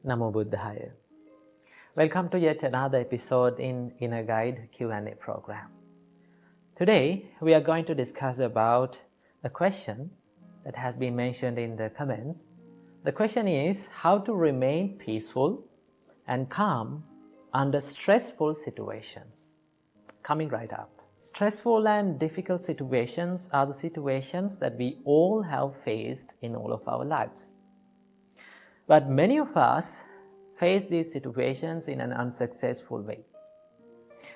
Namo Buddhaya. Welcome to yet another episode in Inner Guide Q&A program. Today we are going to discuss about a question that has been mentioned in the comments. The question is how to remain peaceful and calm under stressful situations. Coming right up. Stressful and difficult situations are the situations that we all have faced in all of our lives. But many of us face these situations in an unsuccessful way.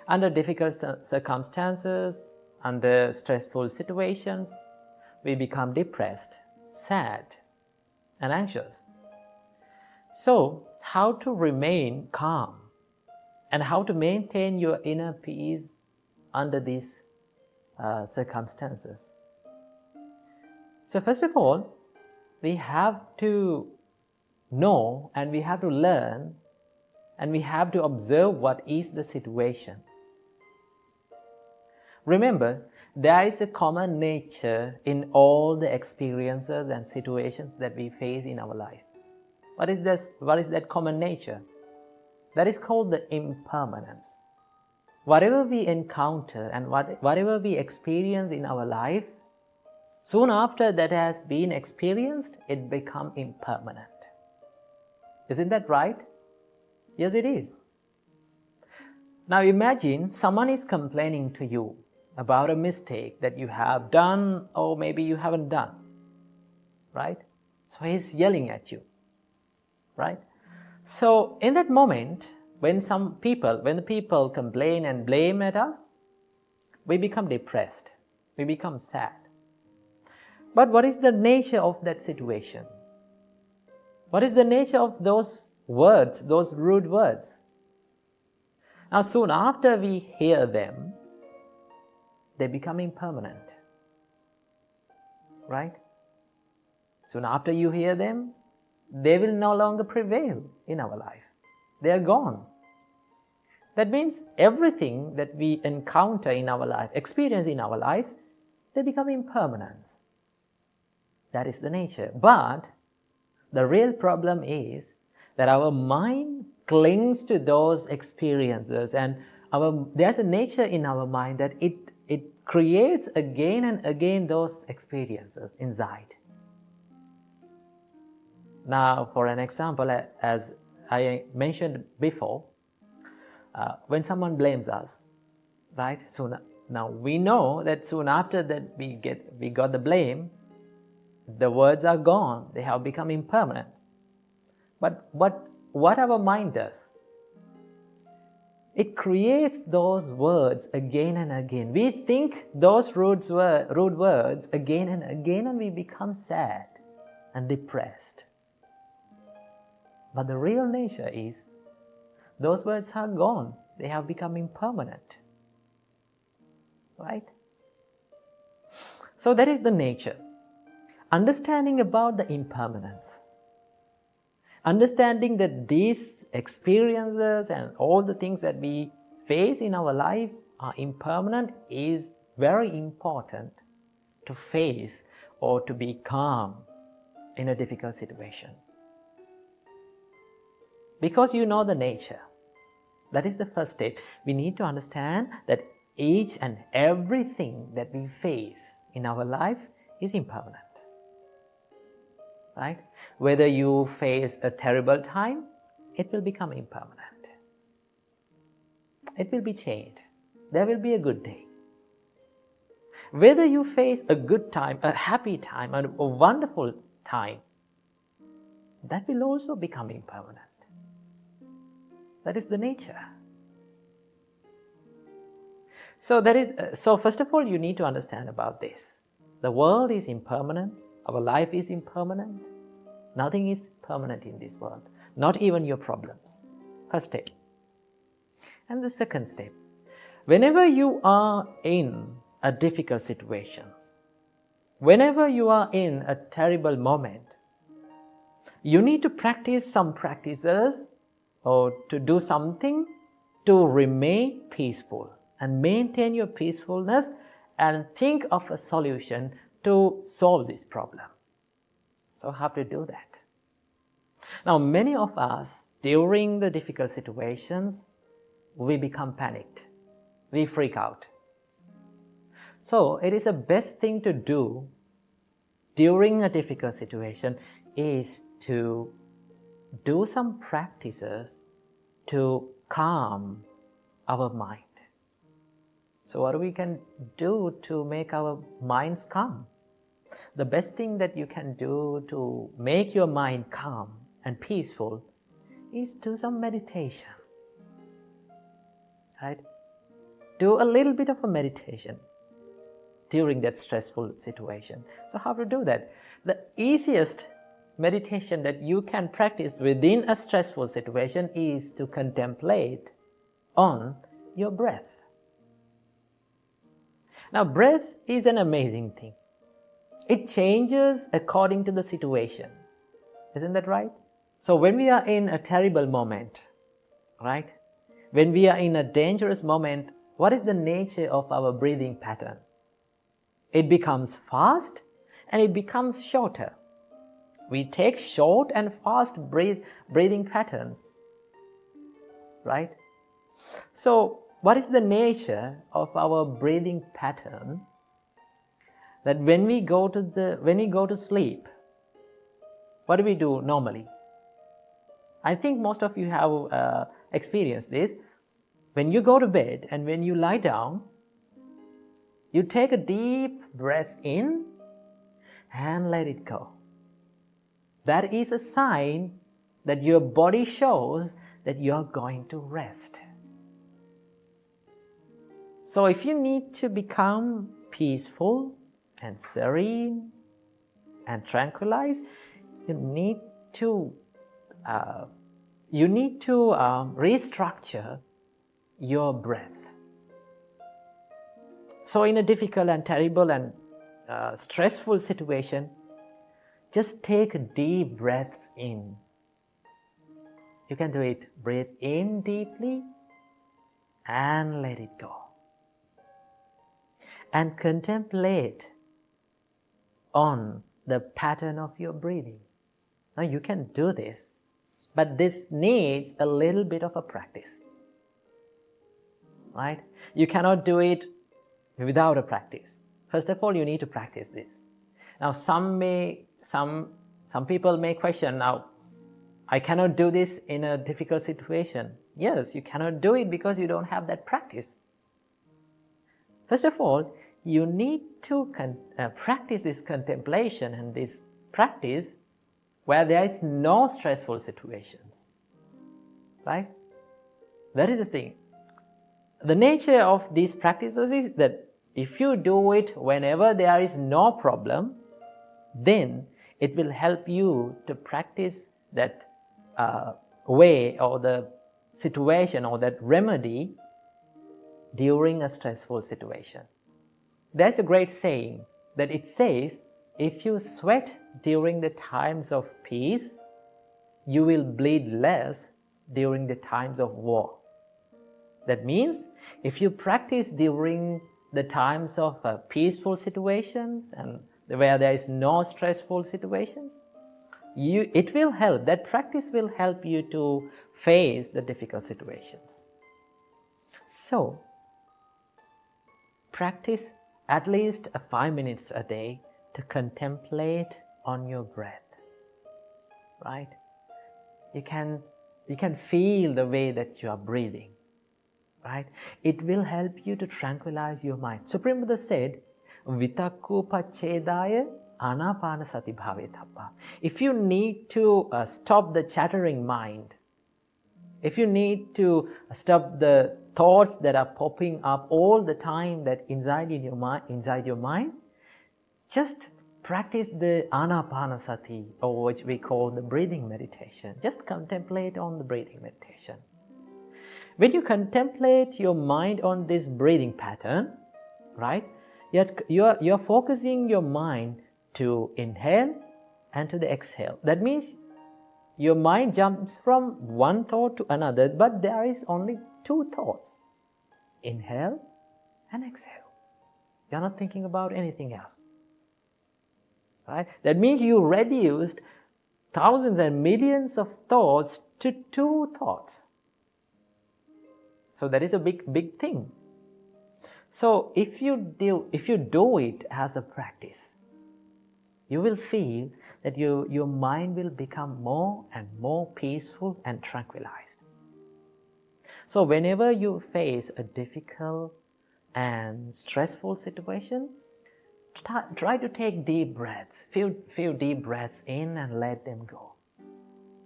Under difficult circumstances, under stressful situations, we become depressed, sad, and anxious. So, how to remain calm and how to maintain your inner peace under these circumstances? So, first of all, we have to know and we have to learn and we have to observe what is the situation. Remember, there is a common nature in all the experiences and situations that we face in our life. What is that common nature? That is called the impermanence. Whatever we encounter and whatever we experience in our life, soon after that has been experienced, it becomes impermanent. Isn't that right? Yes, it is. Now imagine someone is complaining to you about a mistake that you have done or maybe you haven't done, right? So he's yelling at you, right? So in that moment, when the people complain and blame at us, we become depressed, we become sad. But what is the nature of that situation? What is the nature of those words, those rude words? Now, soon after we hear them, they become impermanent. Right? Soon after you hear them, they will no longer prevail in our life. They are gone. That means everything that we encounter in our life, experience in our life, they become impermanent. That is the nature. But the real problem is that our mind clings to those experiences and there's a nature in our mind that it creates again and again those experiences inside. Now, for an example, as I mentioned before, when someone blames us, right? Now we know that soon after that we got the blame, the words are gone, they have become impermanent. But what our mind does, it creates those words again and again. We think those rude words again and again, and we become sad and depressed. But the real nature is, those words are gone, they have become impermanent. Right? So that is the nature. Understanding about the impermanence, understanding that these experiences and all the things that we face in our life are impermanent is very important to face or to be calm in a difficult situation. Because you know the nature. That is the first step. We need to understand that each and everything that we face in our life is impermanent. Right? Whether you face a terrible time, it will become impermanent. It will be changed. There will be a good day. Whether you face a good time, a happy time, a wonderful time, that will also become impermanent. That is the nature. So first of all, you need to understand about this. The world is impermanent. Our life is impermanent. Nothing is permanent in this world. Not even your problems. First step. And the second step. Whenever you are in a difficult situation, whenever you are in a terrible moment, you need to practice some practices or to do something to remain peaceful and maintain your peacefulness and think of a solution to solve this problem. So how to do that? Now, many of us, during the difficult situations, we become panicked. We freak out. So, it is the best thing to do during a difficult situation is to do some practices to calm our mind. So what we can do to make our minds calm? The best thing that you can do to make your mind calm and peaceful is do some meditation. Right? Do a little bit of a meditation during that stressful situation. So how to do that? The easiest meditation that you can practice within a stressful situation is to contemplate on your breath. Now, breath is an amazing thing. It changes according to the situation. Isn't that right? So when we are in a terrible moment, right? When we are in a dangerous moment, what is the nature of our breathing pattern? It becomes fast and it becomes shorter. We take short and fast breathing patterns, right? So, what is the nature of our breathing pattern? That when we go to sleep, what do we do normally? I think most of you have experienced this. When you go to bed and when you lie down, you take a deep breath in and let it go. That is a sign that your body shows that you are going to rest. So if you need to become peaceful and serene and tranquilized, you need to restructure your breath. So in a difficult and terrible and stressful situation, just take deep breaths in. You can do it. Breathe in deeply and let it go. And contemplate on the pattern of your breathing. Now you can do this, but this needs a little bit of a practice. Right? You cannot do it without a practice. First of all, you need to practice this. Now some people may question, now I cannot do this in a difficult situation. Yes, you cannot do it because you don't have that practice. First of all, you need to practice this contemplation and this practice where there is no stressful situations. Right? That is the thing. The nature of these practices is that if you do it whenever there is no problem, then it will help you to practice that way or the situation or that remedy during a stressful situation. There's a great saying that it says, if you sweat during the times of peace, you will bleed less during the times of war. That means if you practice during the times of peaceful situations and where there is no stressful situations, it will help, that practice will help you to face the difficult situations. So, practice at least 5 minutes a day to contemplate on your breath. Right? You can feel the way that you are breathing. Right? It will help you to tranquilize your mind. Supreme Buddha said, Vitakku paccedaya anapana sati bhavetappa. If you need to stop the chattering mind, if you need to stop the thoughts that are popping up all the time that inside your mind, just practice the anapanasati, or which we call the breathing meditation. Just contemplate on the breathing meditation. When you contemplate your mind on this breathing pattern, right, you're focusing your mind to inhale and to the exhale. That means your mind jumps from one thought to another, but there is only two thoughts. Inhale and exhale. You're not thinking about anything else. Right? That means you reduced thousands and millions of thoughts to 2 thoughts. So that is a big thing. So if you do it as a practice, you will feel that your mind will become more and more peaceful and tranquilized. So whenever you face a difficult and stressful situation, try to take deep breaths, few deep breaths in and let them go.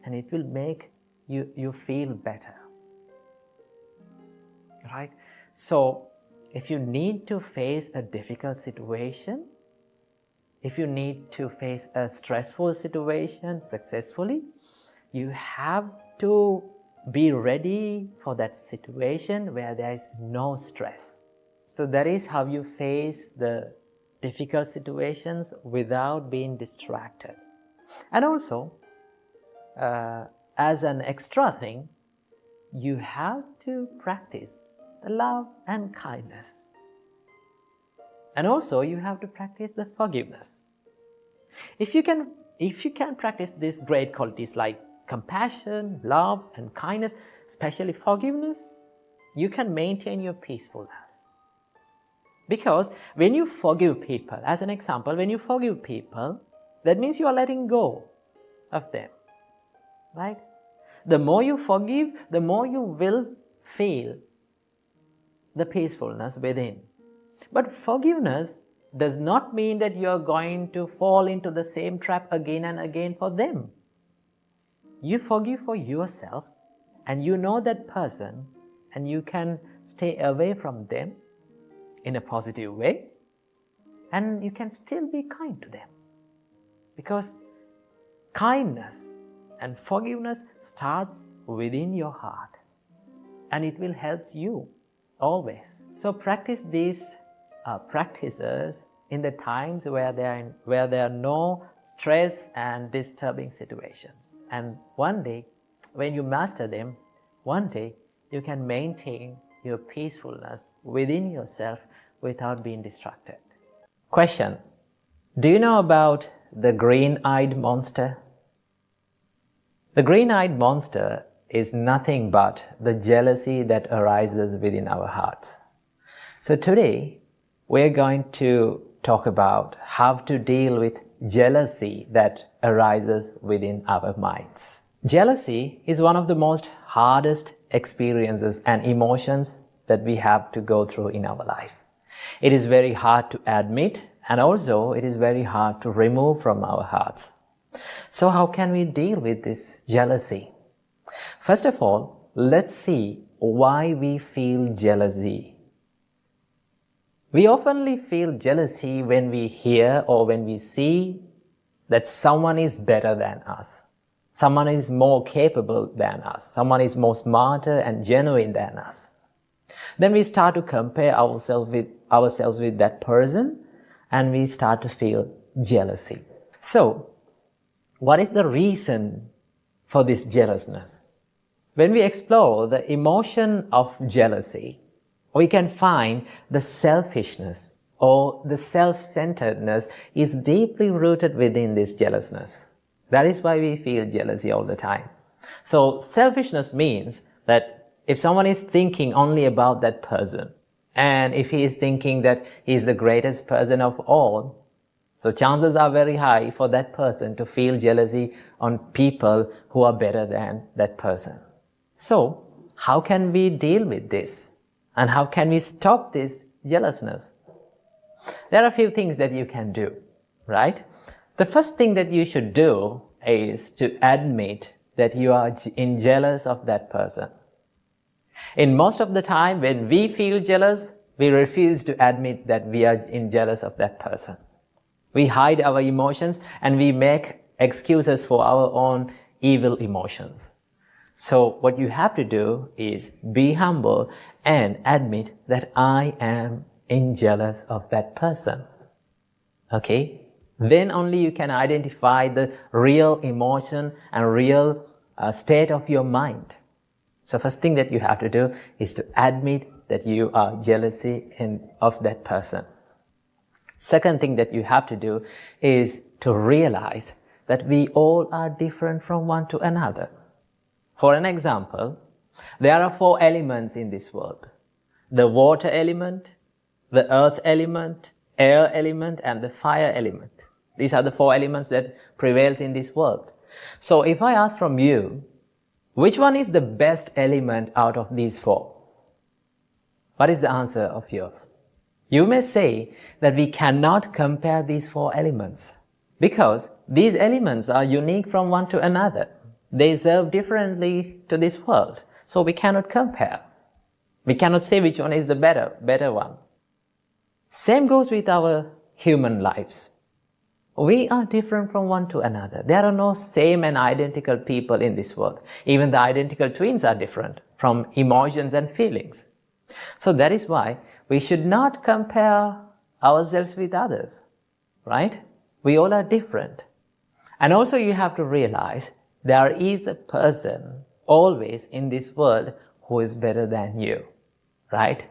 And it will make you feel better. Right? So if you need to face a difficult situation, if you need to face a stressful situation successfully, you have to be ready for that situation where there is no stress. So that is how you face the difficult situations without being distracted. And also, as an extra thing, you have to practice the love and kindness. And also, you have to practice the forgiveness. If you can practice these great qualities like compassion, love, and kindness, especially forgiveness, you can maintain your peacefulness. Because when you forgive people, as an example, when you forgive people, that means you are letting go of them, right? The more you forgive, the more you will feel the peacefulness within. But forgiveness does not mean that you are going to fall into the same trap again and again for them. You forgive for yourself, and you know that person, and you can stay away from them in a positive way, and you can still be kind to them. Because kindness and forgiveness starts within your heart, and it will help you always. So practice these practices in the times where there are no stress and disturbing situations. And one day, when you master them, one day you can maintain your peacefulness within yourself without being distracted. Question: do you know about the green-eyed monster? The green-eyed monster is nothing but the jealousy that arises within our hearts. So today, we're going to talk about how to deal with jealousy that arises within our minds. Jealousy is one of the most hardest experiences and emotions that we have to go through in our life. It is very hard to admit, and also it is very hard to remove from our hearts. So how can we deal with this jealousy? First of all, let's see why we feel jealousy. We often feel jealousy when we hear or when we see that someone is better than us. Someone is more capable than us. Someone is more smarter and genuine than us. Then we start to compare ourselves with that person, and we start to feel jealousy. So, what is the reason for this jealousness? When we explore the emotion of jealousy, we can find the selfishness or the self-centeredness is deeply rooted within this jealousness. That is why we feel jealousy all the time. So selfishness means that if someone is thinking only about that person, and if he is thinking that he is the greatest person of all, so chances are very high for that person to feel jealousy on people who are better than that person. So, how can we deal with this? And how can we stop this jealousness? There are a few things that you can do, right? The first thing that you should do is to admit that you are jealous of that person. In most of the time, when we feel jealous, we refuse to admit that we are jealous of that person. We hide our emotions and we make excuses for our own evil emotions. So what you have to do is be humble and admit that I am jealous of that person. Okay? Then only you can identify the real emotion and real state of your mind. So first thing that you have to do is to admit that you are jealousy of that person. Second thing that you have to do is to realize that we all are different from one to another. For an example, there are 4 elements in this world: the water element, the earth element, air element, and the fire element. These are the 4 elements that prevails in this world. So if I ask from you, which one is the best element out of these 4? What is the answer of yours? You may say that we cannot compare these 4 elements because these elements are unique from one to another. They serve differently to this world, so we cannot compare. We cannot say which one is the better one. Same goes with our human lives. We are different from one to another. There are no same and identical people in this world. Even the identical twins are different from emotions and feelings. So that is why we should not compare ourselves with others, right? We all are different. And also you have to realize there is a person always in this world who is better than you, right?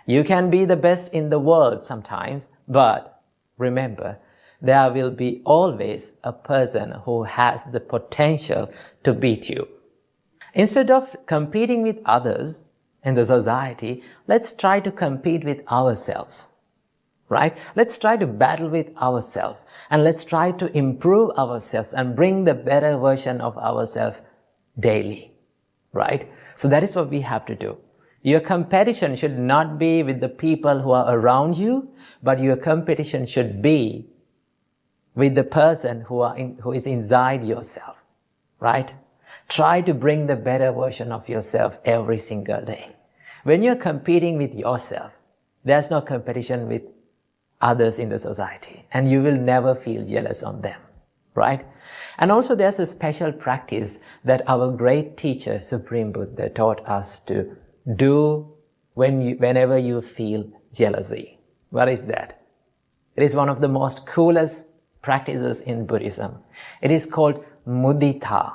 You can be the best in the world sometimes, but remember, there will be always a person who has the potential to beat you. Instead of competing with others in the society, let's try to compete with ourselves, right? Let's try to battle with ourselves and let's try to improve ourselves and bring the better version of ourselves daily, right? So that is what we have to do. Your competition should not be with the people who are around you, but your competition should be with the person who is inside yourself, right? Try to bring the better version of yourself every single day. When you're competing with yourself, there's no competition with others in the society, and you will never feel jealous on them, right? And also there's a special practice that our great teacher, Supreme Buddha, taught us to do whenever you feel jealousy. What is that? It is one of the most coolest practices in Buddhism. It is called mudita.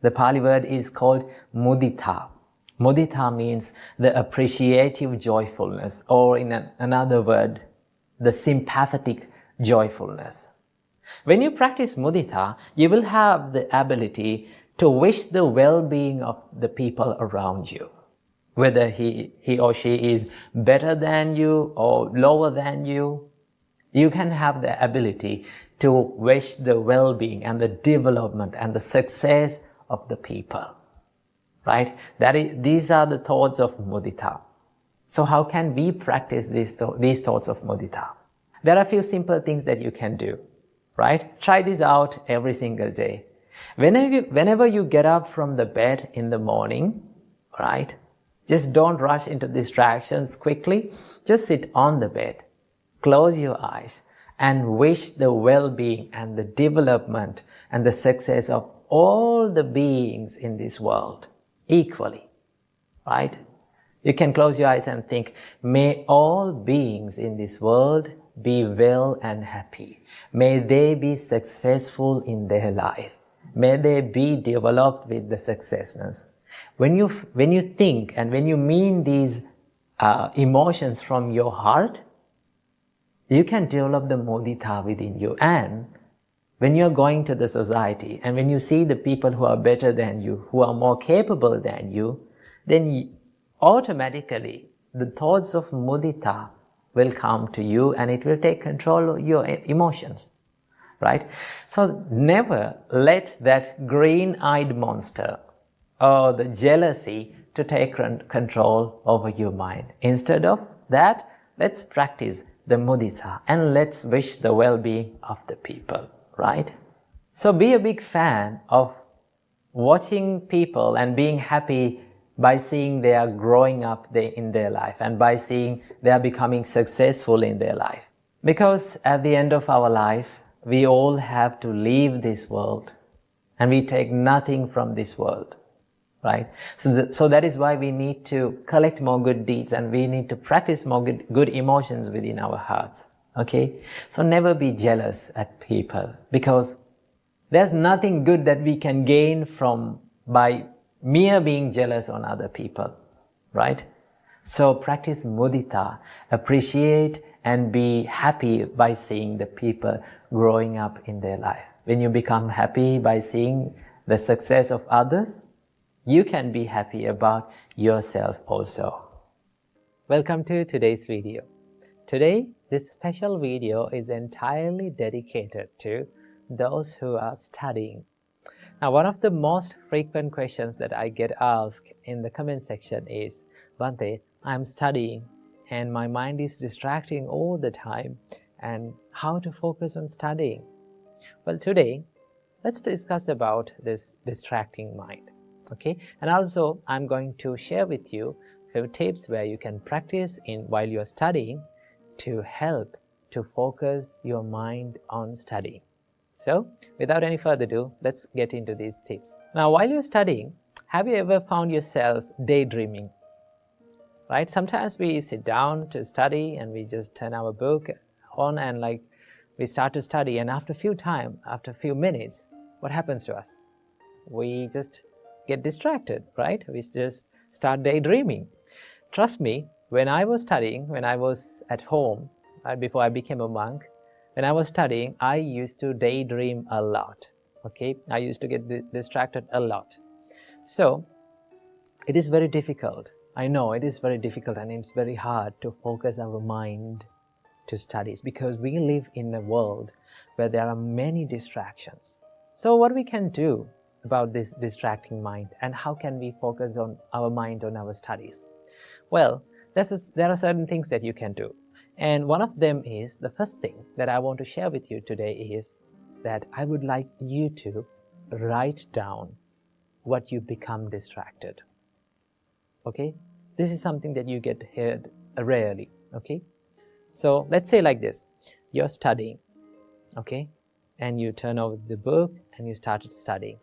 The Pali word is called mudita. Mudita means the appreciative joyfulness, or in another word, the sympathetic joyfulness. When you practice mudita, you will have the ability to wish the well-being of the people around you. Whether he or she is better than you or lower than you, you can have the ability to wish the well-being and the development and the success of the people, right? These are the thoughts of mudita. So how can we practice these thoughts of mudita? There are a few simple things that you can do, right? Try this out every single day. Whenever you get up from the bed in the morning, right? Just don't rush into distractions quickly. Just sit on the bed, close your eyes, and wish the well-being and the development and the success of all the beings in this world equally, right? You can close your eyes and think, may all beings in this world be well and happy. May they be successful in their life. May they be developed with the successness. When you think and when you mean these emotions from your heart, you can develop the mudita within you. And when you're going to the society and when you see the people who are better than you, who are more capable than you, then automatically the thoughts of mudita will come to you and it will take control of your emotions, right? So never let that green-eyed monster or the jealousy to take control over your mind. Instead of that, let's practice the mudita and let's wish the well-being of the people, right? So be a big fan of watching people and being happy by seeing they are growing up in their life and by seeing they are becoming successful in their life. Because at the end of our life, we all have to leave this world and we take nothing from this world, right? So that is why we need to collect more good deeds and we need to practice more good emotions within our hearts, okay? So never be jealous at people because there's nothing good that we can gain by mere being jealous on other people, right? So practice mudita, appreciate and be happy by seeing the people growing up in their life. When you become happy by seeing the success of others, you can be happy about yourself also. Welcome to today's video. Today, this special video is entirely dedicated to those who are studying. Now, one of the most frequent questions that I get asked in the comment section is, Bhante, I'm studying and my mind is distracting all the time, and how to focus on studying? Well, today, let's discuss about this distracting mind, okay? And also, I'm going to share with you a few tips where you can practice while you're studying to help to focus your mind on studying. So, without any further ado, let's get into these tips. Now, while you're studying, have you ever found yourself daydreaming? Right? Sometimes we sit down to study and we just turn our book on and we start to study, and after a few minutes, what happens to us? We just get distracted, right? We just start daydreaming. Trust me, when I was studying, when I was at home, right before I became a monk, when I was studying, I used to daydream a lot, okay? I used to get distracted a lot. So, it is very difficult. I know it is very difficult and it's very hard to focus our mind to studies because we live in a world where there are many distractions. So what we can do about this distracting mind, and how can we focus on our mind on our studies? Well, there are certain things that you can do. And one of them is, the first thing that I want to share with you today is that I would like you to write down what you become distracted. Okay? This is something that you get heard rarely. Okay? So let's say like this. You're studying. Okay? And you turn over the book and you started studying.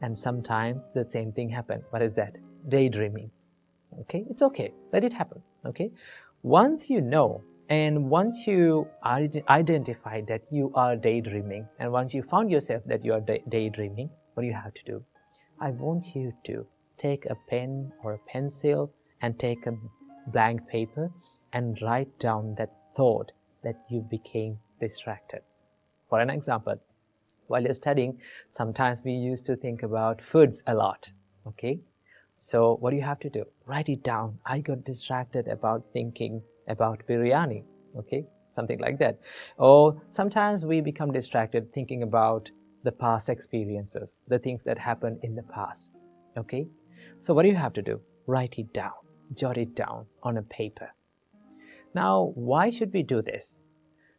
And sometimes the same thing happens. What is that? Daydreaming. Okay? It's okay. Let it happen. Okay? Once you know, and once you identify that you are daydreaming, and once you found yourself that you are daydreaming, what do you have to do? I want you to take a pen or a pencil and take a blank paper and write down that thought that you became distracted. For an example, while you're studying, sometimes we used to think about foods a lot, okay? So what do you have to do? Write it down. I got distracted about thinking about biryani, okay? Something like that. Or sometimes we become distracted thinking about the past experiences, the things that happened in the past, okay? So what do you have to do? Write it down. Jot it down on a paper. Now, why should we do this?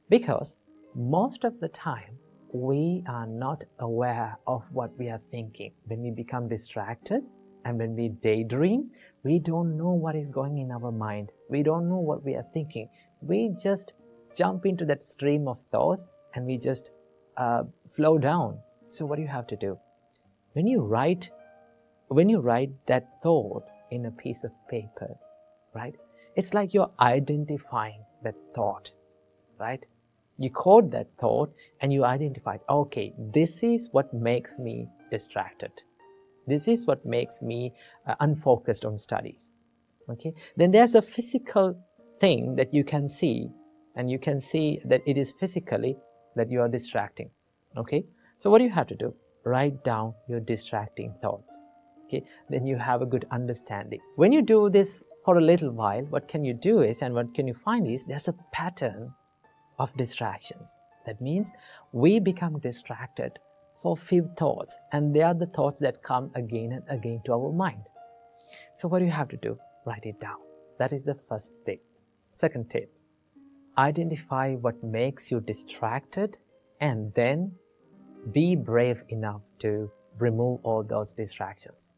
Because most of the time, we are not aware of what we are thinking. When we become distracted and when we daydream, we don't know what is going in our mind. We don't know what we are thinking. We just jump into that stream of thoughts and we just flow down. So what do you have to do? When you write that thought in a piece of paper, right? It's like you're identifying that thought, right? You code that thought and you identified, okay, this is what makes me distracted. This is what makes me unfocused on studies, okay? Then there's a physical thing that you can see, and you can see that it is physically that you are distracting, okay? So what do you have to do? Write down your distracting thoughts. Okay, then you have a good understanding. When you do this for a little while, what can you do is, and what can you find is, there's a pattern of distractions. That means we become distracted for few thoughts, and they are the thoughts that come again and again to our mind. So what do you have to do? Write it down. That is the first tip. Second tip, identify what makes you distracted and then be brave enough to remove all those distractions.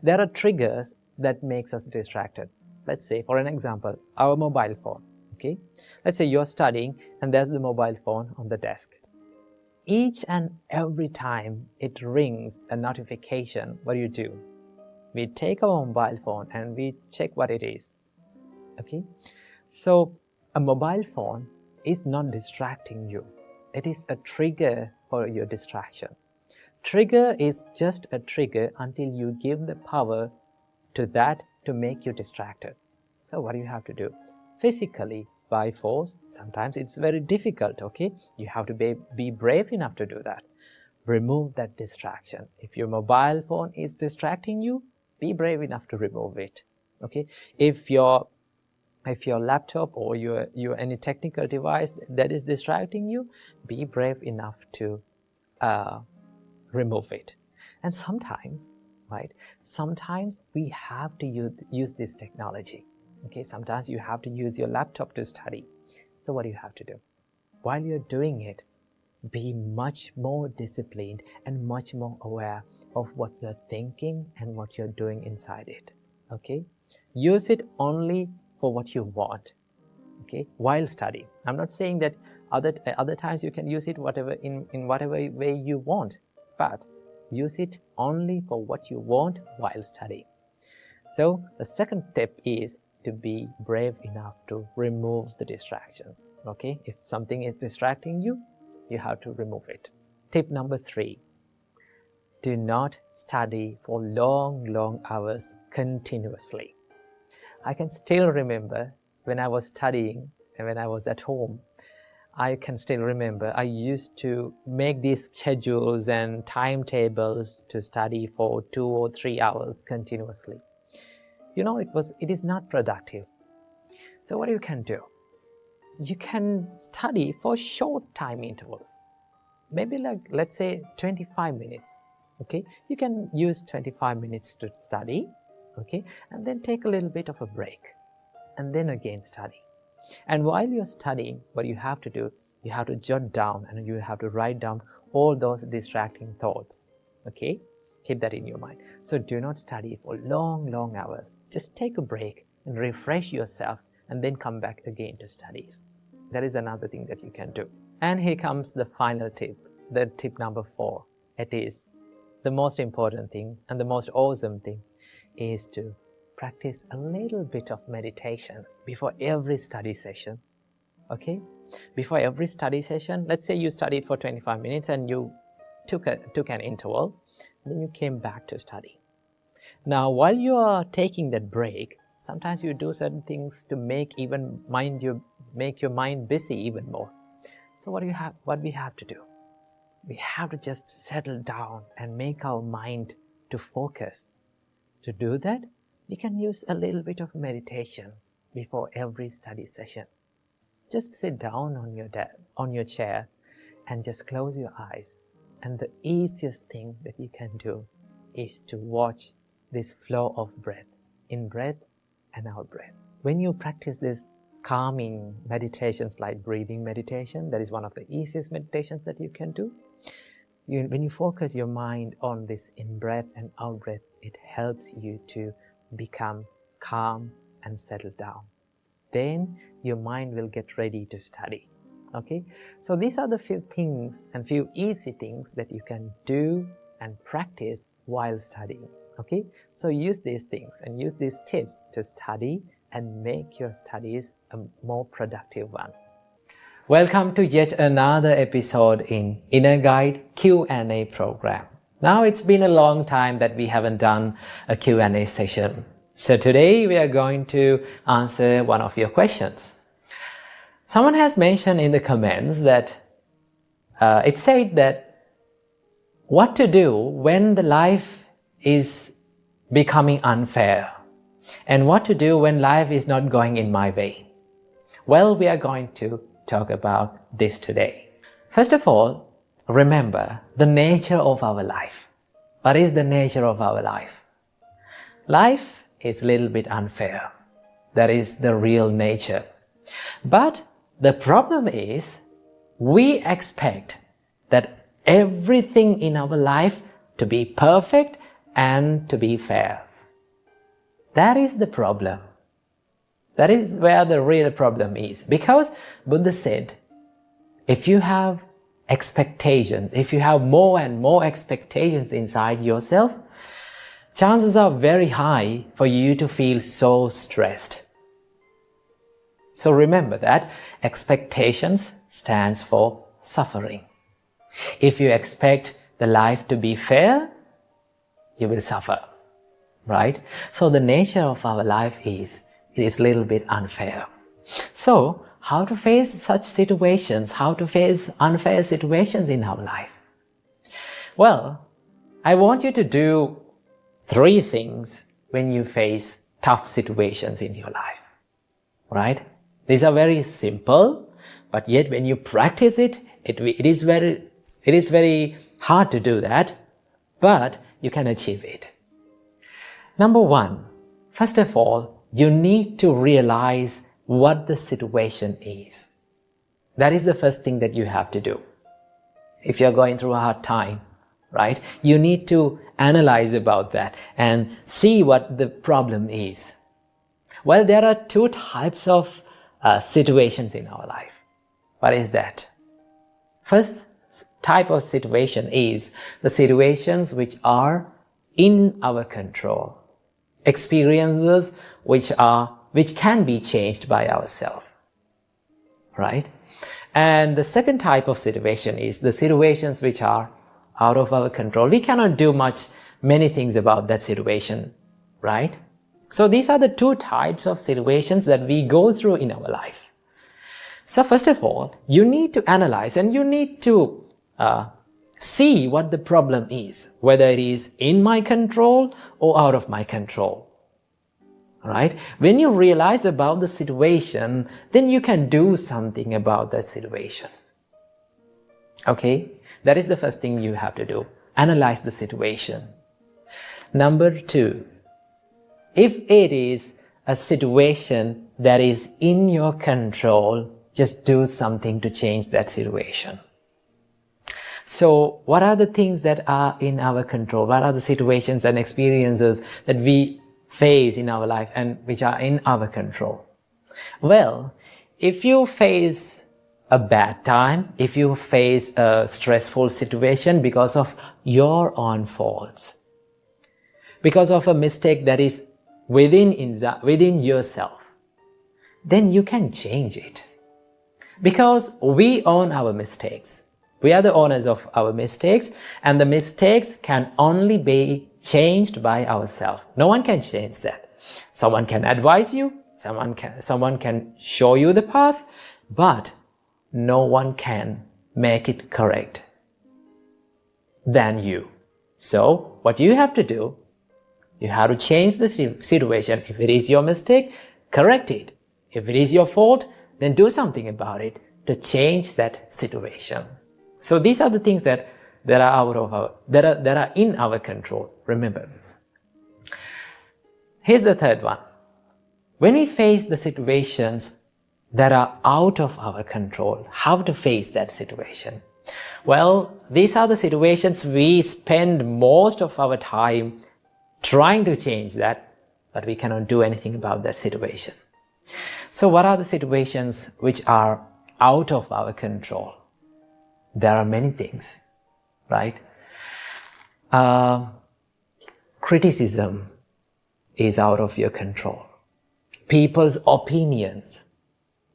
There are triggers that makes us distracted. Let's say, for an example, our mobile phone, okay? Let's say you're studying and there's the mobile phone on the desk. Each and every time it rings a notification, what do? We take our mobile phone and we check what it is, okay? So a mobile phone is not distracting you. It is a trigger for your distraction. Trigger is just a trigger until you give the power to that to make you distracted. So what do you have to do? Physically, by force, sometimes it's very difficult, okay? You have to be brave enough to do that. remove that distraction. If your mobile phone is distracting you, be brave enough to remove it. Okay? If your laptop or your any technical device that is distracting you, be brave enough to remove it. And sometimes, right? Sometimes we have to use this technology. Okay? Sometimes you have to use your laptop to study. So what do you have to do? While you're doing it, be much more disciplined and much more aware of what you're thinking and what you're doing inside it. Okay? Use it only for what you want. Okay? While studying. I'm not saying that other times you can use it in whatever way you want, but use it only for what you want while studying. So the second tip is to be brave enough to remove the distractions. Okay? If something is distracting you, you have to remove it. Tip number 3, do not study for long hours continuously. I can still remember when I was studying and when I was at home, I can still remember I used to make these schedules and timetables to study for 2 or 3 hours continuously. It is not productive. So what you can do? You can study for short time intervals. Maybe let's say 25 minutes. Okay? You can use 25 minutes to study. Okay? And then take a little bit of a break. And then again study. And while you're studying, what you have to do, you have to jot down and you have to write down all those distracting thoughts. Okay? Keep that in your mind. So do not study for long hours. Just take a break and refresh yourself and then come back again to studies. That is another thing that you can do. And here comes the final tip, the tip number 4. It is the most important thing and the most awesome thing is to practice a little bit of meditation before every study session. Okay? Before every study session, let's say you studied for 25 minutes and you took an interval, then you came back to study. Now, while you are taking that break, sometimes you do certain things to make your mind busy even more. So what we have to do? We have to just settle down and make our mind to focus. To do that, you can use a little bit of meditation before every study session. Just sit down on your chair and just close your eyes. And the easiest thing that you can do is to watch this flow of breath, in breath and out breath. When you practice this calming meditations like breathing meditation, that is one of the easiest meditations that you can do. When you focus your mind on this in breath and out breath, it helps you to become calm and settle down. Then your mind will get ready to study. Okay? So these are the few things and few easy things that you can do and practice while studying. Okay? So use these things and use these tips to study and make your studies a more productive one. Welcome to yet another episode in Inner Guide Q&A program. Now it's been a long time that we haven't done a Q&A session. So today we are going to answer one of your questions. Someone has mentioned in the comments that it said that what to do when the life is becoming unfair and what to do when life is not going in my way. Well, we are going to talk about this today. First of all, remember the nature of our life. What is the nature of our life? Life is a little bit unfair. That is the real nature. But the problem is we expect that everything in our life to be perfect and to be fair. That is the problem. That is where the real problem is. Because Buddha said, if you have expectations, if you have more and more expectations inside yourself, chances are very high for you to feel so stressed. So remember that expectations stands for suffering. If you expect the life to be fair, you will suffer, right? So the nature of our life is, it is a little bit unfair. So how to face such situations, how to face unfair situations in our life? Well, I want you to do 3 things when you face tough situations in your life, right? These are very simple, but yet when you practice it, it is very hard to do that, but you can achieve it. Number 1, first of all, you need to realize what the situation is. That is the first thing that you have to do. If you're going through a hard time, right, you need to analyze about that and see what the problem is. Well, there are 2 types of situations in our life. What is that? First type of situation is the situations which are in our control. Experiences which can be changed by ourselves, right? And the second type of situation is the situations which are out of our control. We cannot do many things about that situation, right? So these are the 2 types of situations that we go through in our life. So first of all, you need to analyze and you need to see what the problem is, whether it is in my control or out of my control. Right? When you realize about the situation, then you can do something about that situation. Okay? That is the first thing you have to do. Analyze the situation. Number 2, if it is a situation that is in your control, just do something to change that situation. So, what are the things that are in our control? What are the situations and experiences that we face in our life and which are in our control? Well, if you face a bad time, if you face a stressful situation because of your own faults, because of a mistake that is within yourself, then you can change it. Because we own our mistakes. We are the owners of our mistakes, and the mistakes can only be changed by ourselves. No one can change that. Someone can advise you, someone can show you the path, but no one can make it correct than you. So, what you have to do, you have to change the situation. If it is your mistake, correct it. If it is your fault, then do something about it to change that situation. So these are the things that are in our control. Remember. Here's the third one. When we face the situations that are out of our control, how to face that situation? Well, these are the situations we spend most of our time trying to change that, but we cannot do anything about that situation. So what are the situations which are out of our control? There are many things, right? Criticism is out of your control. People's opinions,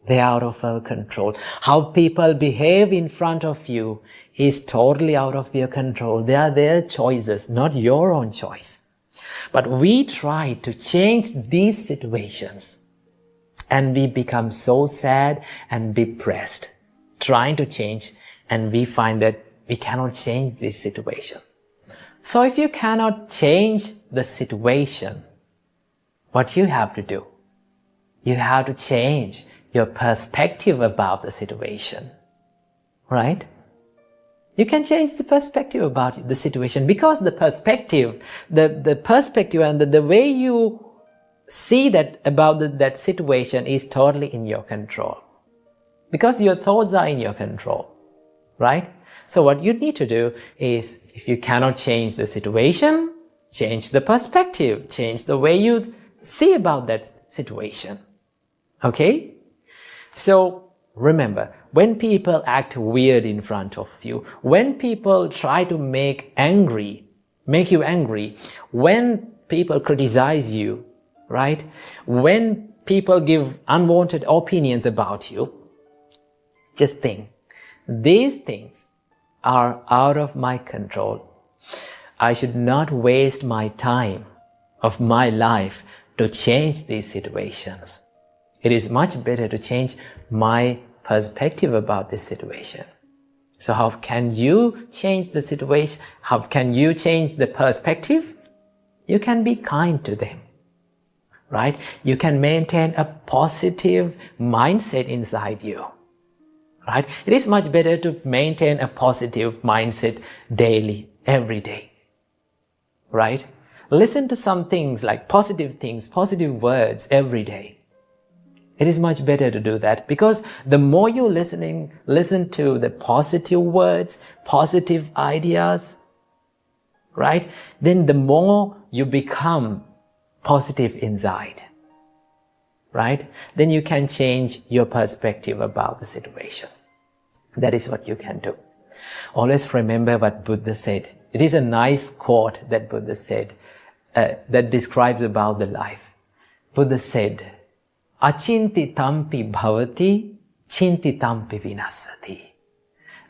they are out of our control. How people behave in front of you is totally out of your control. They are their choices, not your own choice. But we try to change these situations and we become so sad and depressed trying to change, and we find that we cannot change this situation. So if you cannot change the situation, what you have to do? You have to change your perspective about the situation, right? You can change the perspective about the situation, because the perspective and the way you see that about that situation is totally in your control. Because your thoughts are in your control, right? So what you need to do is, if you cannot change the situation, change the perspective, change the way you see about that situation. Okay? So remember, when people act weird in front of you, when people try to make you angry, when people criticize you, right? When people give unwanted opinions about you, just think, these things are out of my control. I should not waste my time of my life to change these situations. It is much better to change my perspective about this situation. So how can you change the situation? How can you change the perspective? You can be kind to them, right? You can maintain a positive mindset inside you, right? It is much better to maintain a positive mindset daily, every day, right? Listen to some things like positive things, positive words every day. It is much better to do that, because the more you listen to the positive words, positive ideas, right? Then the more you become positive inside, right? Then you can change your perspective about the situation. That is what you can do. Always remember what Buddha said. It is a nice quote that Buddha said that describes about the life. Buddha said, "Achinti tampi bhavati, chinti tampi vinasati."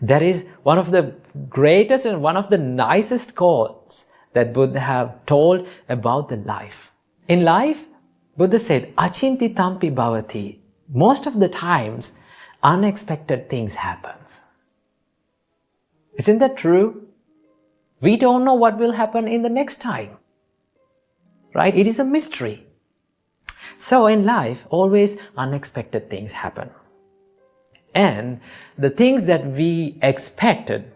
That is one of the greatest and one of the nicest quotes that Buddha have told about the life. In life, Buddha said, "Achinti tampi bhavati." Most of the times, unexpected things happen. Isn't that true? We don't know what will happen in the next time, right? It is a mystery. So in life, always unexpected things happen. And the things that we expected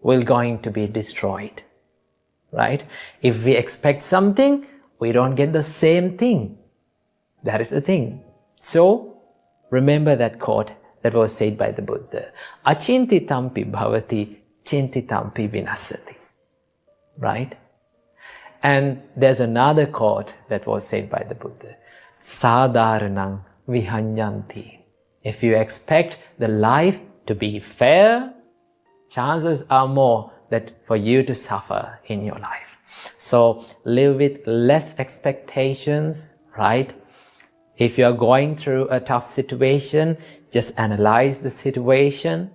will going to be destroyed, right? If we expect something, we don't get the same thing. That is the thing. So remember that quote that was said by the Buddha. Achinti tampi bhavati, chinti tampi vinasati. Right? And there's another quote that was said by the Buddha. Sadharanang vihanyanti. If you expect the life to be fair, chances are more that for you to suffer in your life. So live with less expectations, right? If you are going through a tough situation, just analyze the situation,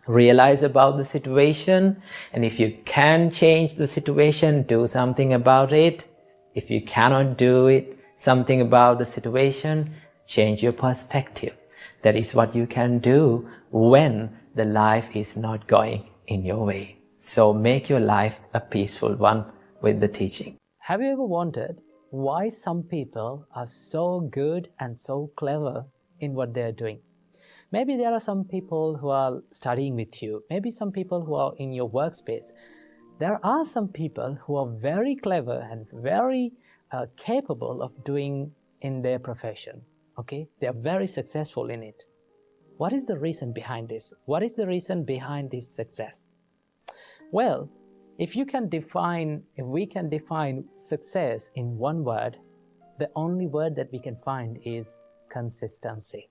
realize about the situation, and if you can change the situation, do something about it. If you cannot do it, something about the situation, change your perspective. That is what you can do when the life is not going in your way. So make your life a peaceful one with the teaching. Have you ever wondered why some people are so good and so clever in what they're doing? Maybe there are some people who are studying with you, maybe some people who are in your workspace. There are some people who are very clever and very capable of doing in their profession. Okay, they are very successful in it. What is the reason behind this? What is the reason behind this success? Well, if we can define success in one word, the only word that we can find is consistency.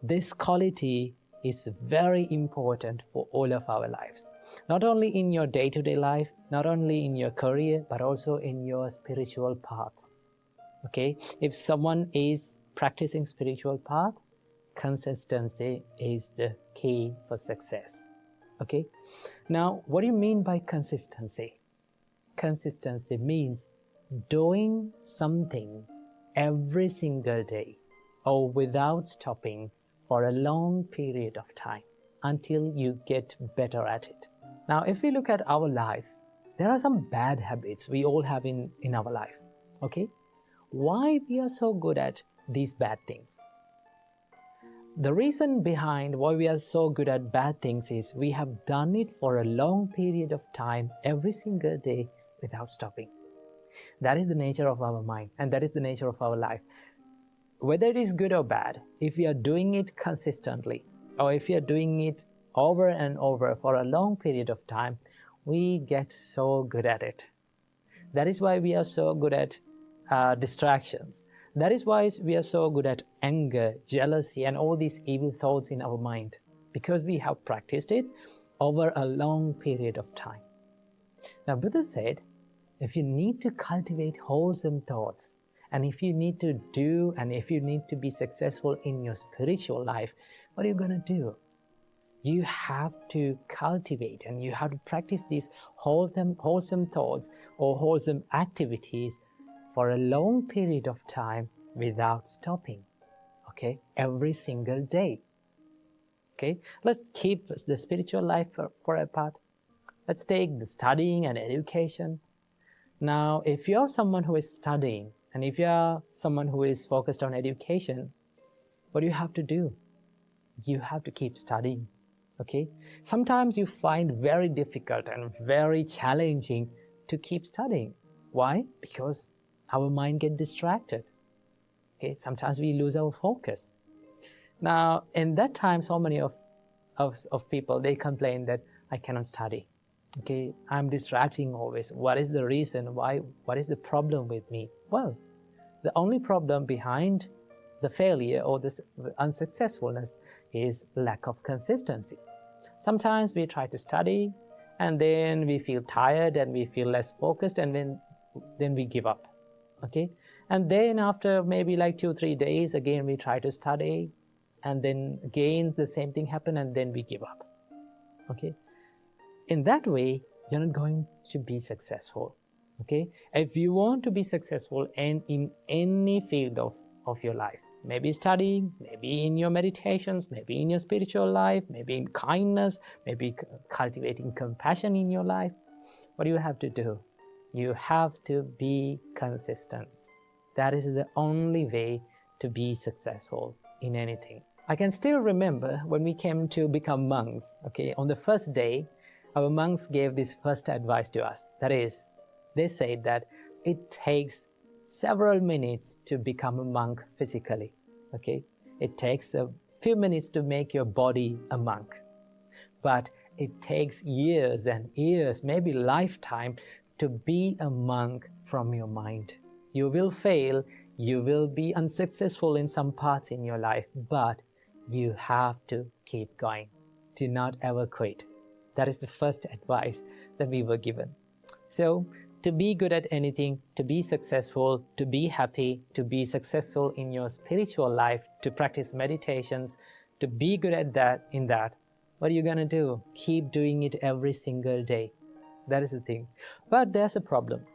This quality is very important for all of our lives. Not only in your day-to-day life, not only in your career, but also in your spiritual path. Okay? If someone is practicing spiritual path, consistency is the key for success. Okay? Now, what do you mean by consistency? Consistency means doing something every single day or without stopping for a long period of time until you get better at it. Now, if we look at our life, there are some bad habits we all have in our life. Okay? Why we are so good at these bad things? The reason behind why we are so good at bad things is we have done it for a long period of time, every single day, without stopping. That is the nature of our mind, and that is the nature of our life. Whether it is good or bad, if we are doing it consistently, or if we are doing it over and over for a long period of time, we get so good at it. That is why we are so good at distractions. That is why we are so good at anger, jealousy, and all these evil thoughts in our mind, because we have practiced it over a long period of time. Now, Buddha said, if you need to cultivate wholesome thoughts, and if you need to do, and if you need to be successful in your spiritual life, what are you going to do? You have to cultivate and you have to practice these wholesome thoughts or wholesome activities for a long period of time without stopping, okay? Every single day. Okay, let's keep the spiritual life for a part. Let's take the studying and education. Now, if you're someone who is studying and if you're someone who is focused on education, what do you have to do? You have to keep studying. Okay, sometimes you find very difficult and very challenging to keep studying. Why? Because our mind gets distracted. Okay, sometimes we lose our focus. Now, in that time, so many of people, they complain that I cannot study. Okay, I'm distracting always. What is the reason? Why? What is the problem with me? Well, the only problem behind the failure or the unsuccessfulness is lack of consistency. Sometimes we try to study and then we feel tired and we feel less focused and then we give up. Okay, and then after maybe like 2-3 days, again we try to study and then again the same thing happen and then we give up. Okay, in that way you're not going to be successful. Okay, if you want to be successful in any field of your life, maybe studying, maybe in your meditations, maybe in your spiritual life, maybe in kindness, maybe cultivating compassion in your life, what do you have to do? You have to be consistent. That is the only way to be successful in anything. I can still remember when we came to become monks. Okay, on the first day, our monks gave this first advice to us. That is, they said that it takes several minutes to become a monk physically. Okay, it takes a few minutes to make your body a monk, but it takes years and years, maybe lifetime, to be a monk from your mind. You will fail, you will be unsuccessful in some parts in your life, but you have to keep going. Do not ever quit. That is the first advice that we were given. So, to be good at anything, to be successful, to be happy, to be successful in your spiritual life, to practice meditations, to be good at that, what are you going to do? Keep doing it every single day. That is the thing. But there's a problem.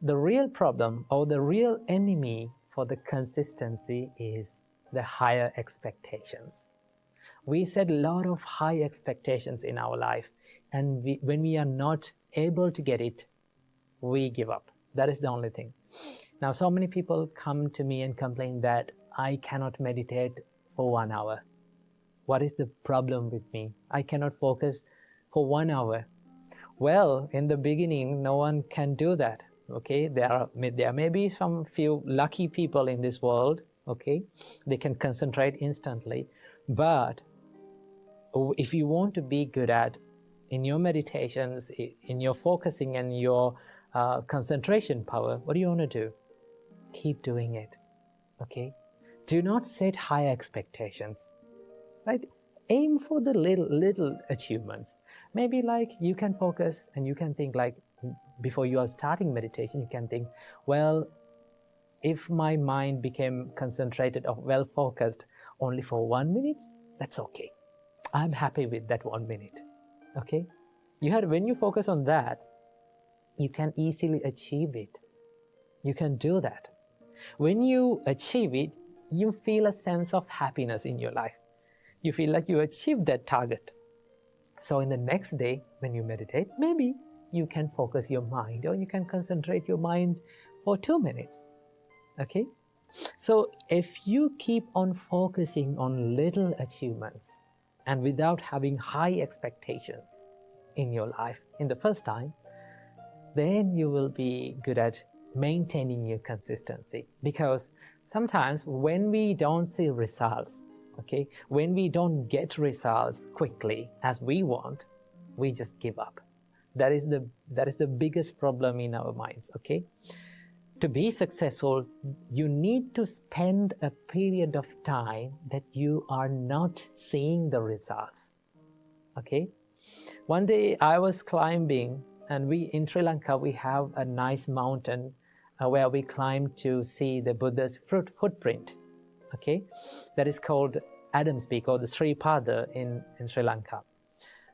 The real problem or the real enemy for the consistency is the higher expectations. We set a lot of high expectations in our life, and when we are not able to get it, we give up. That is the only thing. Now, so many people come to me and complain that I cannot meditate for 1 hour. What is the problem with me? I cannot focus for 1 hour. Well, in the beginning, no one can do that. Okay, there may be some few lucky people in this world. Okay, they can concentrate instantly. But if you want to be good at in your meditations, in your focusing and your concentration power, what do you want to do? Keep doing it. Okay, do not set high expectations. Right? Aim for the little achievements. Maybe like you can focus and you can think like before you are starting meditation, you can think, well, if my mind became concentrated or well focused only for 1 minute, that's okay. I'm happy with that 1 minute. Okay? When you focus on that, you can easily achieve it. You can do that. When you achieve it, you feel a sense of happiness in your life. You feel like you achieved that target. So in the next day, when you meditate, maybe you can focus your mind or you can concentrate your mind for 2 minutes. Okay? So if you keep on focusing on little achievements and without having high expectations in your life in the first time, then you will be good at maintaining your consistency. Because sometimes when we don't see results, okay, when we don't get results quickly as we want, we just give up. That is the biggest problem in our minds. Okay, to be successful, you need to spend a period of time that you are not seeing the results. Okay, one day I was climbing, and in Sri Lanka we have a nice mountain where we climb to see the Buddha's footprint. Okay, that is called Adam's Peak or the Sri Pada in Sri Lanka.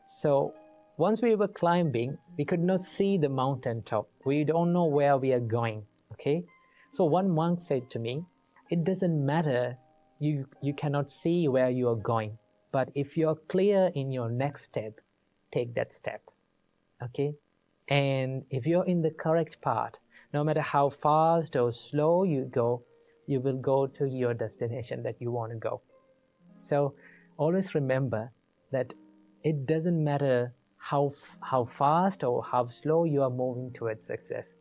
So once we were climbing, we could not see the mountain top. We don't know where we are going. Okay, so one monk said to me, it doesn't matter, you cannot see where you are going. But if you're clear in your next step, take that step. Okay? And if you're in the correct path, no matter how fast or slow you go, you will go to your destination that you want to go. So always remember that it doesn't matter how fast or how slow you are moving towards success.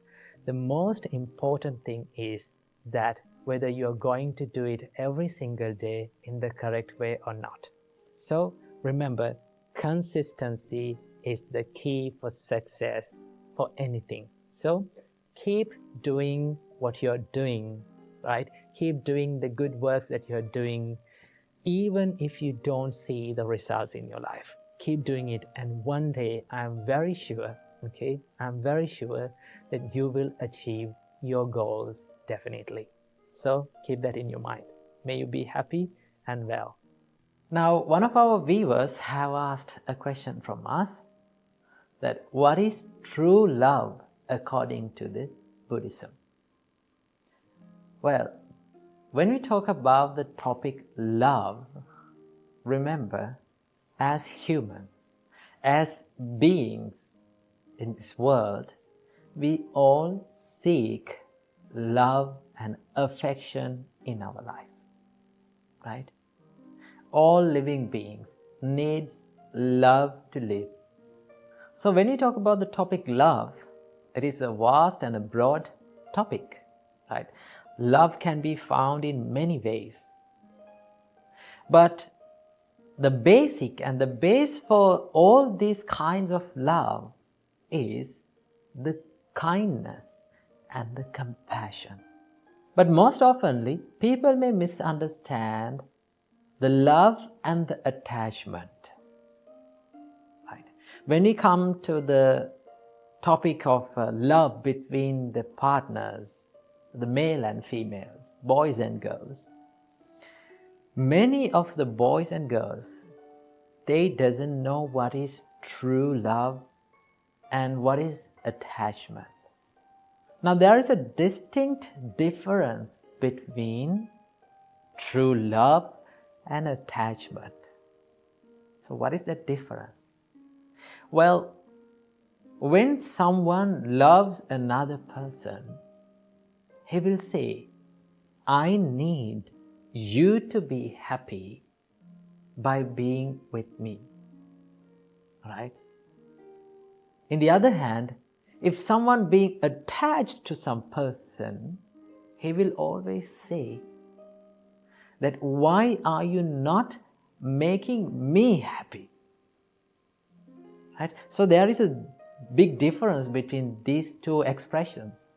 The most important thing is that whether you're going to do it every single day in the correct way or not. So remember, consistency is the key for success for anything. So keep doing what you're doing, right? Keep doing the good works that you're doing, even if you don't see the results in your life. Keep doing it, and one day I'm very sure that you will achieve your goals definitely. So keep that in your mind. May you be happy and well. Now, one of our viewers have asked a question from us, that what is true love according to the Buddhism? Well, when we talk about the topic love, remember, as humans, as beings in this world, we all seek love and affection in our life, right? All living beings needs love to live. So when we talk about the topic love, it is a vast and a broad topic, right? Love can be found in many ways. But the basic and the base for all these kinds of love is the kindness and the compassion. But most oftenly, people may misunderstand the love and the attachment. Right? When we come to the topic of love between the partners, the male and females, boys and girls, many of the boys and girls, they doesn't know what is true love and what is attachment. Now there is a distinct difference between true love and attachment. So what is that difference? Well, when someone loves another person, he will say, I need you to be happy by being with me, right? In the other hand, if someone being attached to some person, he will always say that why are you not making me happy? Right? So there is a big difference between these two expressions.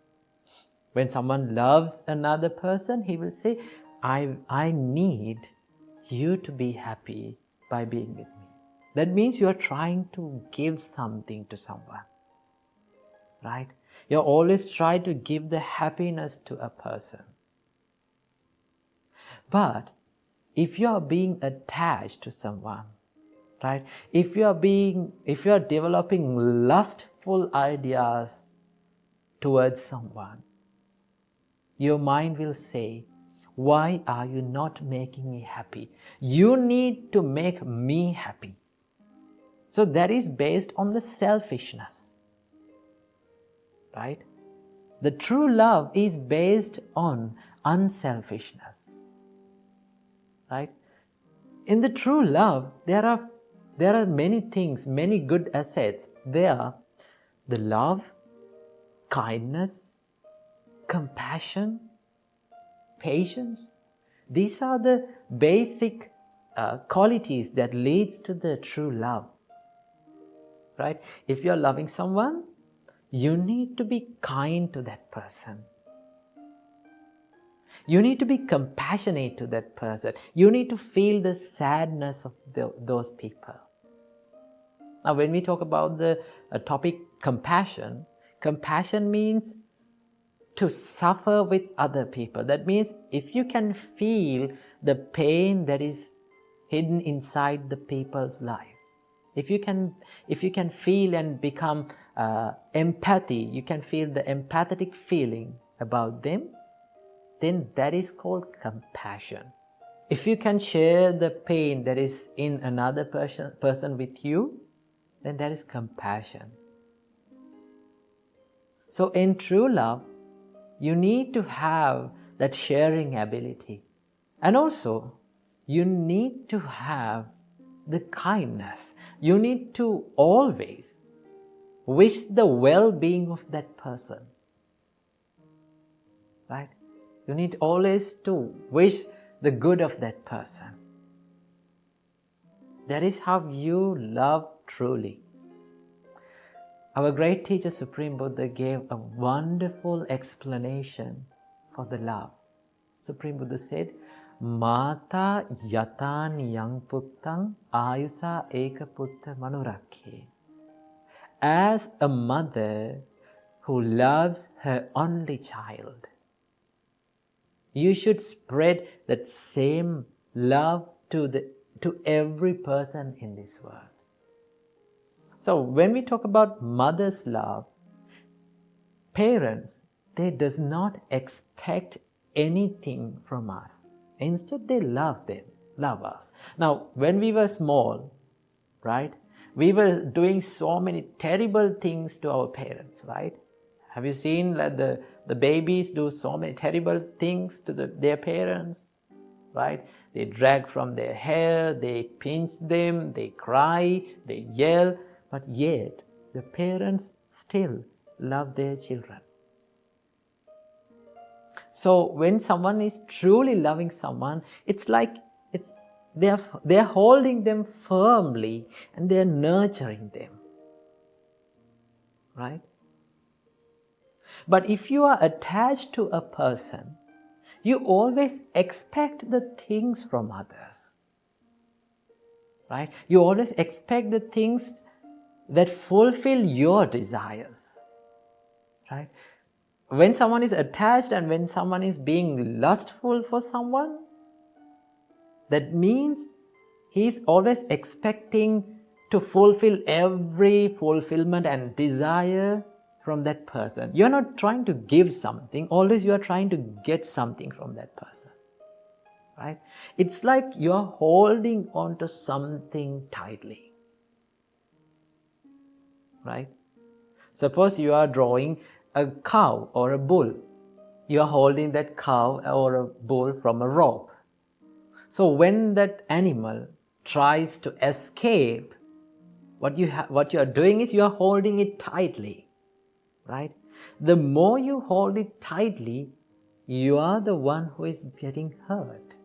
When someone loves another person, he will say, I need you to be happy by being with me. That means you are trying to give something to someone, right? You always try to give the happiness to a person. But if you are being attached to someone, right? If you are developing lustful ideas towards someone, your mind will say, why are you not making me happy? You need to make me happy. So that is based on the selfishness, right? The true love is based on unselfishness, right? In the true love, there are many things, many good assets. There are the love, kindness, compassion, patience. These are the basic qualities that leads to the true love, right? If you are loving someone, you need to be kind to that person. You need to be compassionate to that person. You need to feel the sadness of those people. Now, when we talk about the topic compassion, compassion means to suffer with other people. That means if you can feel the pain that is hidden inside the people's life, if you can feel and become empathy, you can feel the empathetic feeling about them, then that is called compassion. If you can share the pain that is in another person with you, then that is compassion. So in true love, you need to have that sharing ability. And also, you need to have the kindness. You need to always wish the well-being of that person. Right? You need always to wish the good of that person. That is how you love truly. Our great teacher Supreme Buddha gave a wonderful explanation for the love. Supreme Buddha said, Mata yatan yang puttang ayusa eka putta manurakhe. As a mother who loves her only child, you should spread that same love to every person in this world. So when we talk about mother's love, parents, they does not expect anything from us. Instead, they love us. Now, when we were small, right, we were doing so many terrible things to our parents, right? Have you seen that the babies do so many terrible things to their parents, right? They drag from their hair, they pinch them, they cry, they yell, but yet the parents still love their children. So when someone is truly loving someone, it's like they're holding them firmly and they're nurturing them, right? But if you are attached to a person, you always expect the things from others, right? You always expect the things that fulfill your desires, right? When someone is attached and when someone is being lustful for someone, that means he's always expecting to fulfill every fulfillment and desire from that person. You're not trying to give something, always you are trying to get something from that person, right? It's like you're holding on to something tightly, right? Suppose you are drawing a cow or a bull. You are holding that cow or a bull from a rope. So when that animal tries to escape, what you are doing is you are holding it tightly, right? The more you hold it tightly, you are the one who is getting hurt,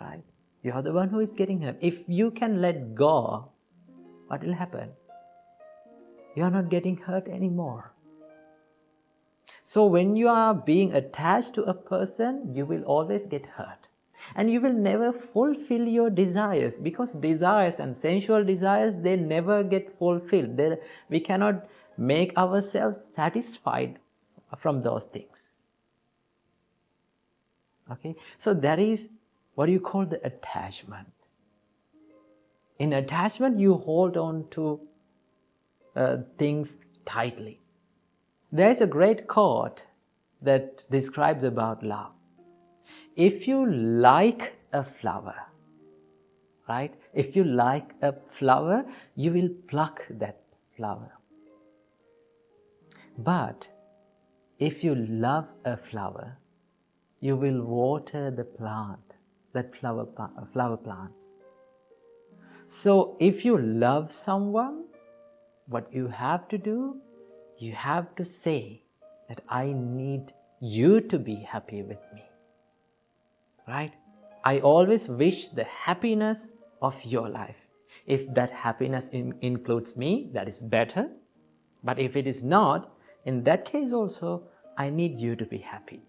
right? You are the one who is getting hurt. If you can let go, what will happen? You are not getting hurt anymore. So when you are being attached to a person, you will always get hurt. And you will never fulfill your desires, because desires and sensual desires, they never get fulfilled. We cannot make ourselves satisfied from those things. Okay? So that is what you call the attachment. In attachment, you hold on to things tightly. There is a great quote that describes about love. If you like a flower, right? If you like a flower, you will pluck that flower. But if you love a flower, you will water the plant, that flower plant. So if you love someone, what you have to do, you have to say that I need you to be happy with me, right? I always wish the happiness of your life. If that happiness includes me, that is better. But if it is not, in that case also, I need you to be happy.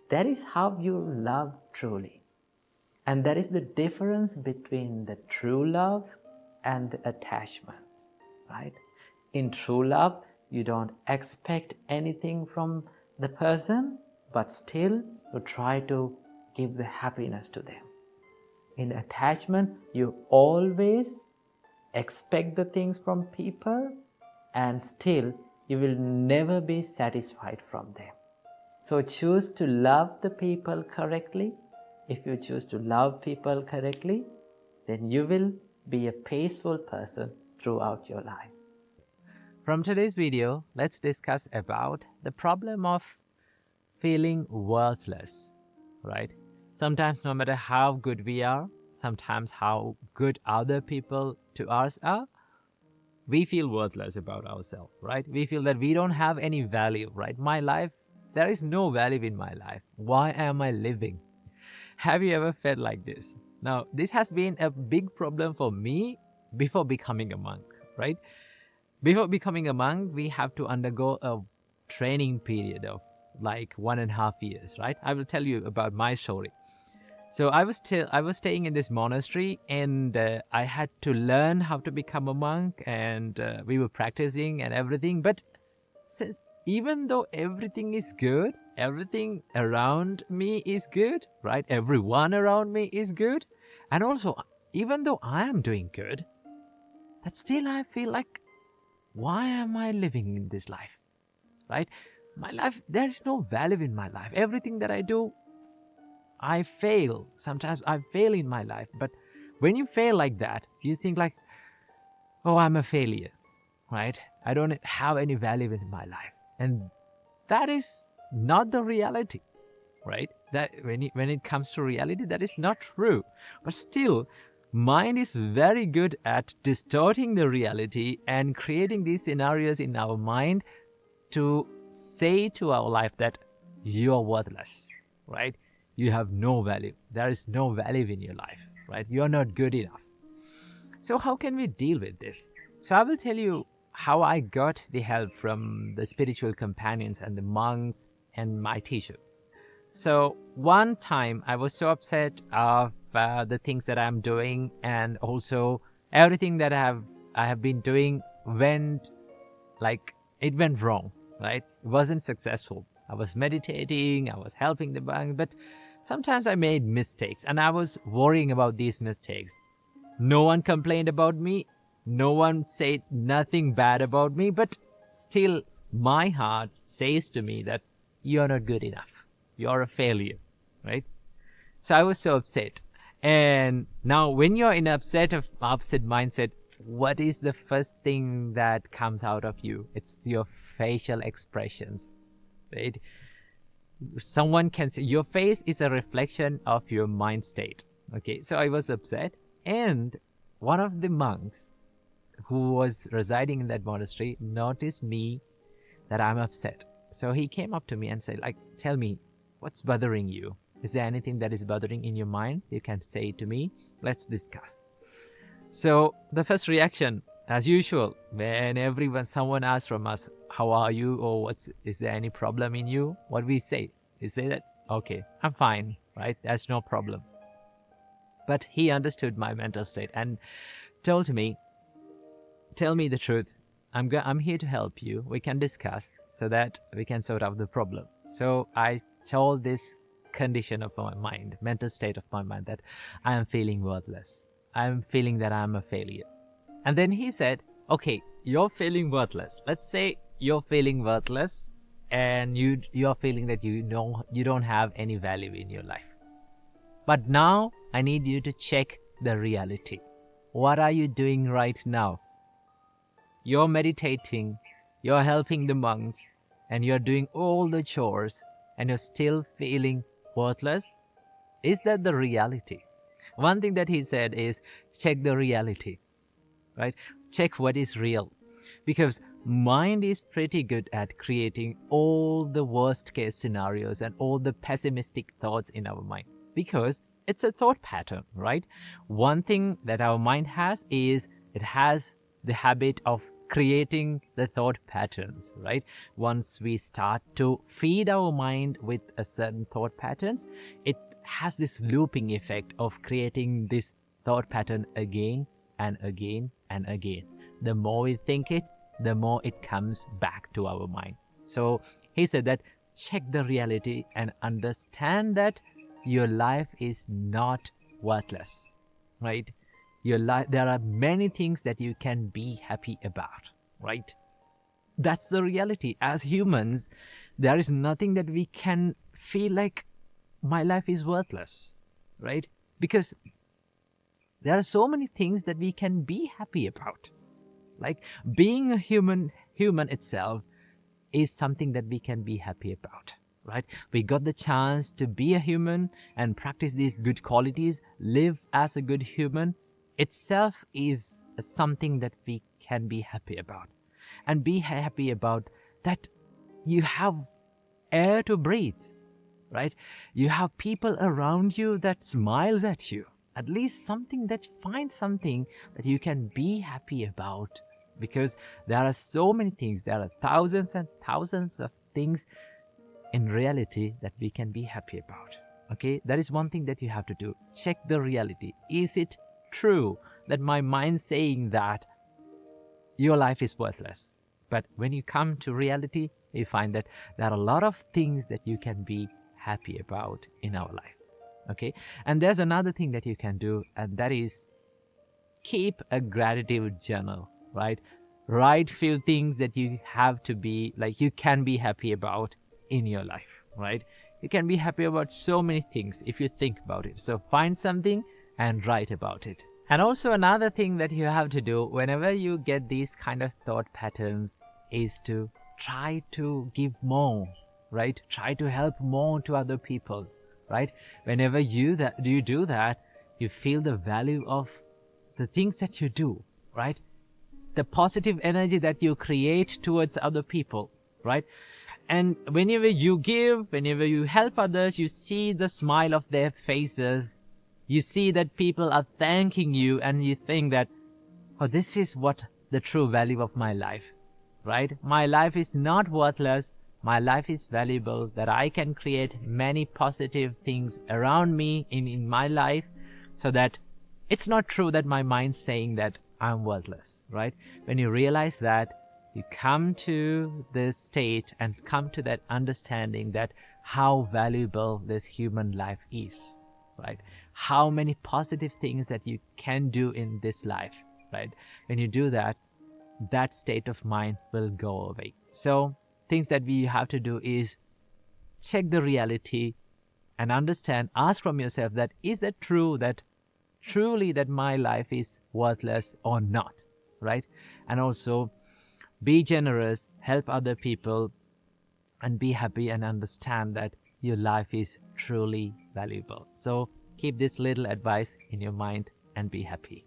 That is how you love truly. And that is the difference between the true love and the attachment, right? In true love, you don't expect anything from the person, but still you try to give the happiness to them. In attachment, you always expect the things from people and still you will never be satisfied from them. So choose to love the people correctly. If you choose to love people correctly, then you will be a peaceful person throughout your life. From today's video, let's discuss about the problem of feeling worthless, right? Sometimes no matter how good we are, sometimes how good other people to us are, we feel worthless about ourselves, right? We feel that we don't have any value, right? My life, there is no value in my life. Why am I living? Have you ever felt like this? Now, this has been a big problem for me before becoming a monk, right? Before becoming a monk, we have to undergo a training period of like 1.5 years, right? I will tell you about my story. So I was staying in this monastery, and I had to learn how to become a monk, and we were practicing and everything. But since even though everything is good, everything around me is good, right? Everyone around me is good, and also even though I am doing good, that still I feel like, why am I living in this life, right? My life, there is no value in my life. Everything that I do, I fail. Sometimes I fail in my life. But when you fail like that, you think like, oh, I'm a failure, right? I don't have any value in my life. And that is not the reality, right? That when it comes to reality, that is not true. But still, mind is very good at distorting the reality and creating these scenarios in our mind to say to our life that you're worthless, right? You have no value. There is no value in your life, right? You're not good enough. So how can we deal with this? So I will tell you how I got the help from the spiritual companions and the monks and my teacher. So one time I was so upset of the things that I'm doing, and also everything that I have been doing went wrong, right? It wasn't successful. I was meditating, I was helping the monk, but sometimes I made mistakes, and I was worrying about these mistakes. No one complained about me. No one said nothing bad about me, but still my heart says to me that you're not good enough. You're a failure, right? So I was so upset. And now when you're in upset mindset, what is the first thing that comes out of you? It's your facial expressions, right? Someone can say your face is a reflection of your mind state. Okay, so I was upset, and one of the monks who was residing in that monastery noticed me that I'm upset. So he came up to me and said, like, tell me, what's bothering you? Is there anything that is bothering in your mind? You can say it to me. Let's discuss. So the first reaction, as usual, when someone asks from us, how are you, or is there any problem in you? What we say is that, okay, I'm fine, right? There's no problem. But he understood my mental state and told me, tell me the truth. I'm here to help you. We can discuss so that we can sort out the problem. So I told this condition of my mind, mental state of my mind, that I am feeling worthless. I'm feeling that I'm a failure. And then he said, okay, you're feeling worthless. Let's say you're feeling worthless and you're feeling that you don't have any value in your life. But now I need you to check the reality. What are you doing right now? You're meditating, you're helping the monks, and you're doing all the chores, and you're still feeling worthless. Is that the reality? One thing that he said is, check the reality, right? Check what is real. Because mind is pretty good at creating all the worst case scenarios and all the pessimistic thoughts in our mind. Because it's a thought pattern, right? One thing that our mind has is it has the habit of creating the thought patterns, right? Once we start to feed our mind with a certain thought patterns, it has this looping effect of creating this thought pattern again and again and again. The more we think it, the more it comes back to our mind. So he said that check the reality and understand that your life is not worthless, right? Your life, there are many things that you can be happy about, right? That's the reality. As humans, there is nothing that we can feel like my life is worthless, right? Because there are so many things that we can be happy about. Like being a human itself is something that we can be happy about, right? We got the chance to be a human and practice these good qualities, live as a good human itself is something that we can be happy about. And be happy about that you have air to breathe, right? You have people around you that smiles at you. At least something that find something that you can be happy about, because there are so many things, there are thousands and thousands of things in reality that we can be happy about. Okay, that is one thing that you have to do. Check the reality. Is it true that my mind saying that your life is worthless? But when you come to reality, you find that there are a lot of things that you can be happy about in our life. Okay, and there's another thing that you can do, and that is keep a gratitude journal, right? Write few things that you have to be like you can be happy about in your life, right? You can be happy about so many things if you think about it. So find something and write about it. And also another thing that you have to do whenever you get these kind of thought patterns is to try to give more, right? Try to help more to other people, right? Whenever you do that, you feel the value of the things that you do, right? The positive energy that you create towards other people, right? And whenever you give, whenever you help others, you see the smile of their faces. You see that people are thanking you, and you think that, oh, this is what the true value of my life, right? My life is not worthless. My life is valuable, that I can create many positive things around me in my life, so that it's not true that my mind's saying that I'm worthless, right? When you realize that, you come to this state and come to that understanding that how valuable this human life is, right? How many positive things that you can do in this life, right? When you do that, that state of mind will go away. So things that we have to do is check the reality and understand, ask from yourself that is that true, that truly that my life is worthless or not, right? And also be generous, help other people, and be happy and understand that your life is truly valuable. So keep this little advice in your mind and be happy.